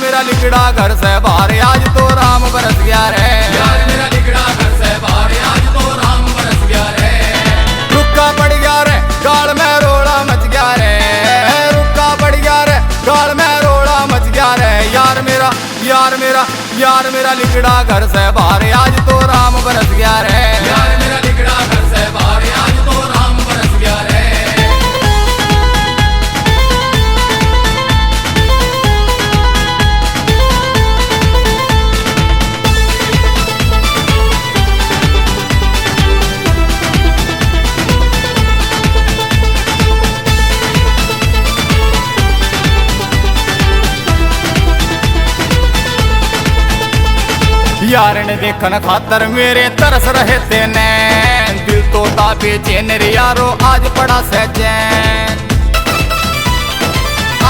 मेरा लिकड़ा घर से बाहर आज तो राम बरस गया रे। यार मेरा लिकड़ा घर से बाहर आज तो राम बरस गया रे। रुक्का पड़ गया रे गाल में रोड़ा मच गया रे। रुक्का पड़ गया रे गाल में रोड़ा मच गया रे। यार मेरा लिकड़ा घर से बाहर आज तो राम बरस गया रे। यार मेरा लिकड़ा घर से बाहर आज तो राम बरस गया रे। यार ने देखन खातर मेरे तरस रहे थे नैन। दिल तो ताबे चैन रे यारो आज पड़ा सैचैन।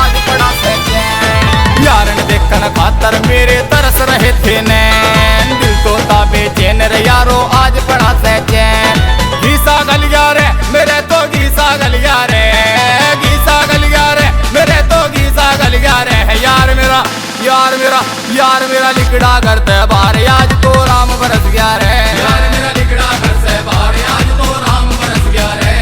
आज पड़ा सैचैन। यार ने देखन खातर मेरे तरस रहे थे नैन। दिल तो ताबे चैन रे यारो आज पड़ा सैचैन। घीसा गल गया रे मेरे तो घीसा गल गया रे। घीसा गल गया रे मेरे तो घीसा गल गया रे। यार मेरा लिकड़ा घर से बाहर आज तो राम बरस गया रे। यार मेरा लिकड़ा घर से बाहर आज तो राम बरस गया रे।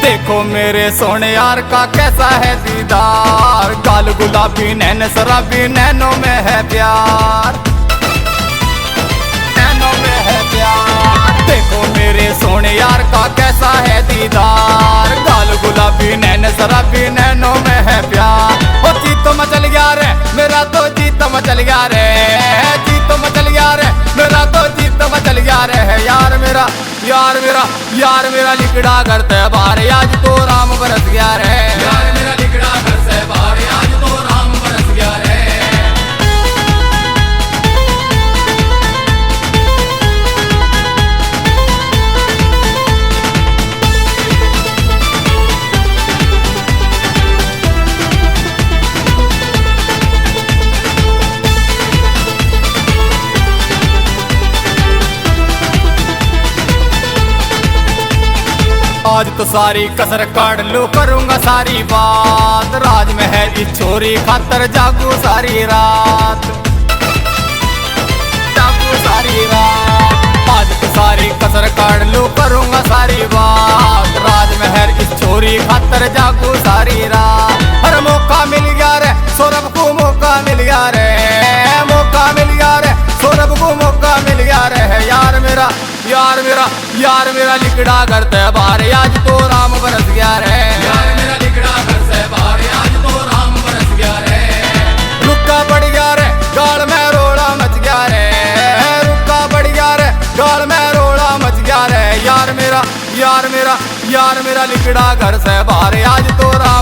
देखो मेरे सोने यार का कैसा है दीदार। गाल गुलाबी नैन शराबी नैनों में है प्यार। नैनों में है प्यार। देखो मेरे सोने यार का कैसा है दीदार। गाल गुलाबी नैन शराबी नैनों में है प्यार। ओ जीत मचल गया रे मेरा तो जीत मचल गया रे। जीत मचल गया रे मेरा तो जीत मचल गया रे। यार मेरा लिकड़ा घर से बाहर आज तो राम बरस गया रे। यार मेरा लिकड़ा घर से बाहर आज तो राम बरस गया रे। आज तो सारी कसर काट लो करूंगा सारी बात। राजमहल की छोरी खातर जागू सारी रात। जागू सारी रात। आज तो सारी कसर काट लो करूंगा सारी बात। राजमहल की छोरी खातर जागू सारी रात। हर मौका मिल गया रे सौरभ को मौका मिल गया रे। मौका मिल गया रे सौरभ को मौका मिल गया रे। यार मेरा लिकड़ा घर से बाहर आज तो राम बरस गया रे। यार मेरा लिकड़ा घर से बाहर आज तो राम बरस गया रे। रुक्का पड़ गया रे गाल में रोड़ा मच गया रे। रुक्का पड़ गया रे गाल में रोड़ा मच गया रे। यार मेरा लिकड़ा घर से बाहर आज तो राम